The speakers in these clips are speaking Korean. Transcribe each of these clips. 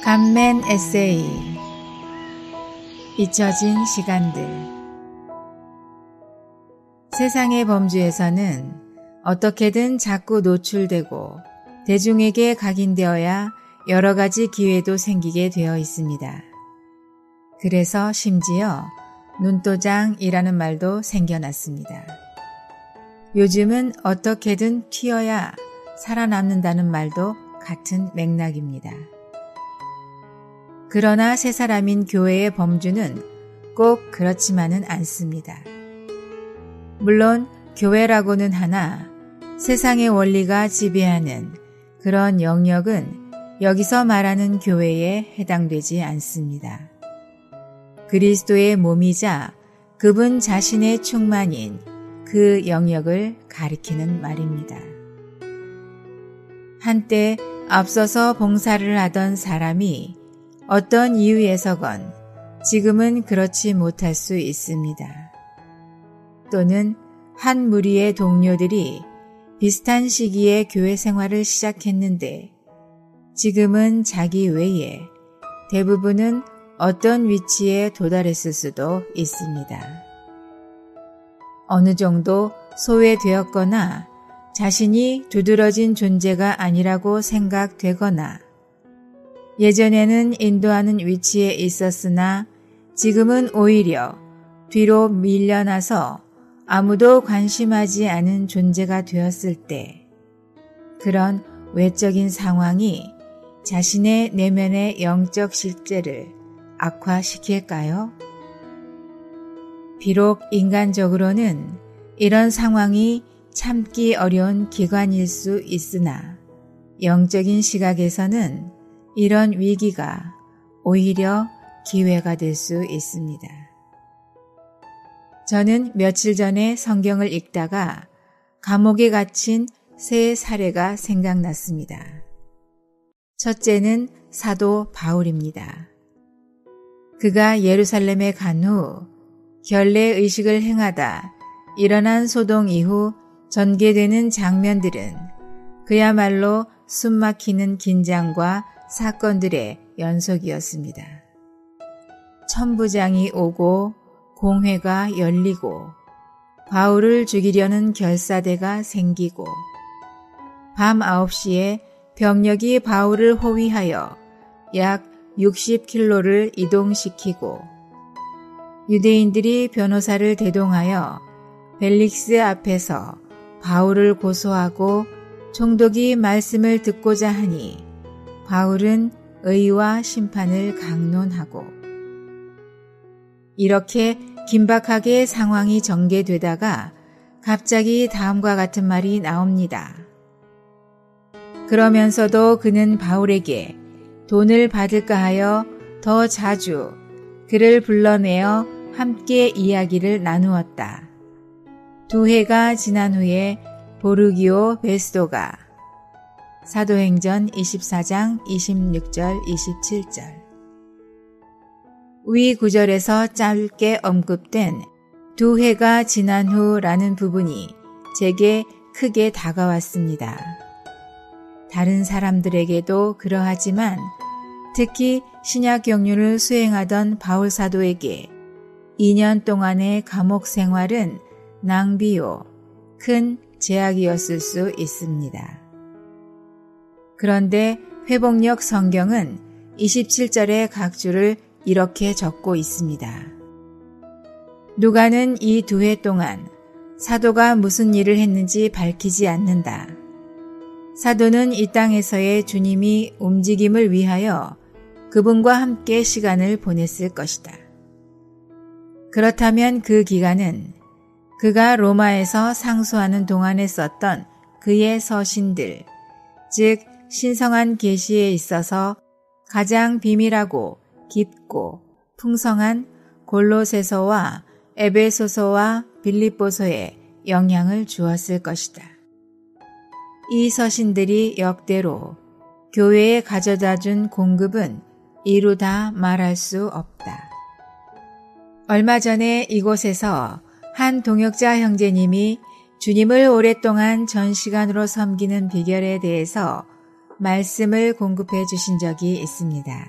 간멘 에세이 잊혀진 시간들. 세상의 범주에서는 어떻게든 자꾸 노출되고 대중에게 각인되어야 여러 가지 기회도 생기게 되어 있습니다. 그래서 심지어 눈도장이라는 말도 생겨났습니다. 요즘은 어떻게든 튀어야 살아남는다는 말도 같은 맥락입니다. 그러나 새 사람인 교회의 범주는 꼭 그렇지만은 않습니다. 물론 교회라고는 하나 세상의 원리가 지배하는 그런 영역은 여기서 말하는 교회에 해당되지 않습니다. 그리스도의 몸이자 그분 자신의 충만인 그 영역을 가리키는 말입니다. 한때 앞서서 봉사를 하던 사람이 어떤 이유에서건 지금은 그렇지 못할 수 있습니다. 또는 한 무리의 동료들이 비슷한 시기에 교회 생활을 시작했는데 지금은 자기 외에 대부분은 어떤 위치에 도달했을 수도 있습니다. 어느 정도 소외되었거나 자신이 두드러진 존재가 아니라고 생각되거나 예전에는 인도하는 위치에 있었으나 지금은 오히려 뒤로 밀려나서 아무도 관심하지 않은 존재가 되었을 때 그런 외적인 상황이 자신의 내면의 영적 실제를 악화시킬까요? 비록 인간적으로는 이런 상황이 참기 어려운 기관일 수 있으나 영적인 시각에서는 이런 위기가 오히려 기회가 될 수 있습니다. 저는 며칠 전에 성경을 읽다가 감옥에 갇힌 세 사례가 생각났습니다. 첫째는 사도 바울입니다. 그가 예루살렘에 간 후 결례의식을 행하다 일어난 소동 이후 전개되는 장면들은 그야말로 숨막히는 긴장과 사건들의 연속이었습니다. 천부장이 오고 공회가 열리고 바울을 죽이려는 결사대가 생기고 밤 9시에 병력이 바울을 호위하여 약 60km를 이동시키고 유대인들이 변호사를 대동하여 벨릭스 앞에서 바울을 고소하고 총독이 말씀을 듣고자 하니 바울은 의와 심판을 강론하고 이렇게 긴박하게 상황이 전개되다가 갑자기 다음과 같은 말이 나옵니다. 그러면서도 그는 바울에게 돈을 받을까 하여 더 자주 그를 불러내어 함께 이야기를 나누었다. 2해가 지난 후에 보르기오 베스도가 사도행전 24장 26절 27절 위 구절에서 짧게 언급된 2해가 지난 후라는 부분이 제게 크게 다가왔습니다. 다른 사람들에게도 그러하지만 특히 신약 경륜을 수행하던 바울 사도에게 2년 동안의 감옥 생활은 낭비요, 큰 제약이었을 수 있습니다. 그런데 회복력 성경은 27절의 각주를 이렇게 적고 있습니다. 누가는 이 2해 동안 사도가 무슨 일을 했는지 밝히지 않는다. 사도는 이 땅에서의 주님이 움직임을 위하여 그분과 함께 시간을 보냈을 것이다. 그렇다면 그 기간은 그가 로마에서 상수하는 동안에 썼던 그의 서신들, 즉 신성한 계시에 있어서 가장 비밀하고 깊고 풍성한 골로새서와 에베소서와 빌립보서에 영향을 주었을 것이다. 이 서신들이 역대로 교회에 가져다준 공급은 이루다 말할 수 없다. 얼마 전에 이곳에서 한 동역자 형제님이 주님을 오랫동안 전시간으로 섬기는 비결에 대해서 말씀을 공급해 주신 적이 있습니다.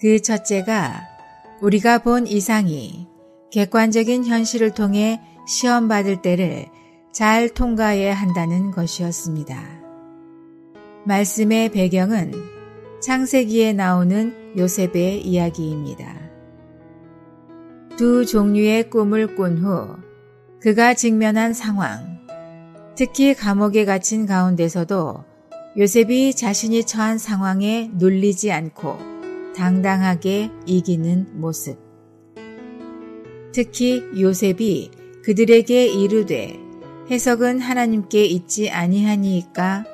그 첫째가 우리가 본 이상이 객관적인 현실을 통해 시험받을 때를 잘 통과해야 한다는 것이었습니다. 말씀의 배경은 창세기에 나오는 요셉의 이야기입니다. 두 종류의 꿈을 꾼 후 그가 직면한 상황, 특히 감옥에 갇힌 가운데서도 요셉이 자신이 처한 상황에 눌리지 않고 당당하게 이기는 모습. 특히 요셉이 그들에게 이르되 해석은 하나님께 있지 아니하니이까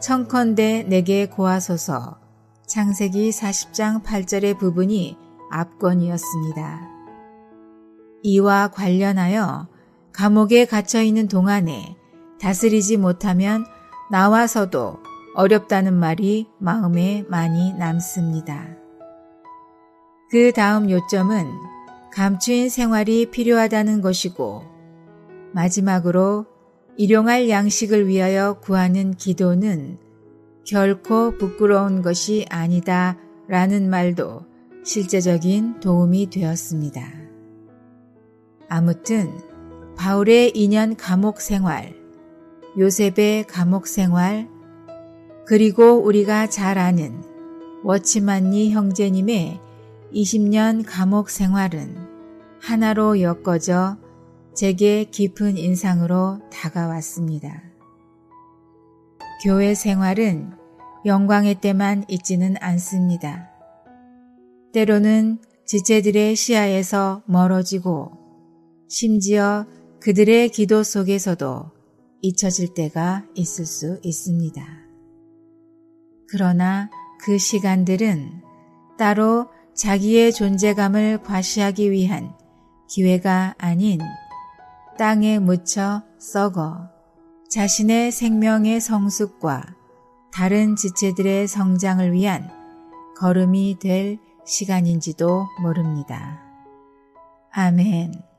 청컨대 내게 고하소서. 창세기 40장 8절의 부분이 압권이었습니다. 이와 관련하여 감옥에 갇혀있는 동안에 다스리지 못하면 나와서도 어렵다는 말이 마음에 많이 남습니다. 그 다음 요점은 감추인 생활이 필요하다는 것이고 마지막으로 일용할 양식을 위하여 구하는 기도는 결코 부끄러운 것이 아니다 라는 말도 실제적인 도움이 되었습니다. 아무튼 바울의 2년 감옥 생활, 요셉의 감옥 생활, 그리고 우리가 잘 아는 워치만니 형제님의 20년 감옥 생활은 하나로 엮어져 제게 깊은 인상으로 다가왔습니다. 교회 생활은 영광의 때만 있지는 않습니다. 때로는 지체들의 시야에서 멀어지고 심지어 그들의 기도 속에서도 잊혀질 때가 있을 수 있습니다. 그러나 그 시간들은 따로 자기의 존재감을 과시하기 위한 기회가 아닌 땅에 묻혀 썩어 자신의 생명의 성숙과 다른 지체들의 성장을 위한 걸음이 될 시간인지도 모릅니다. 아멘.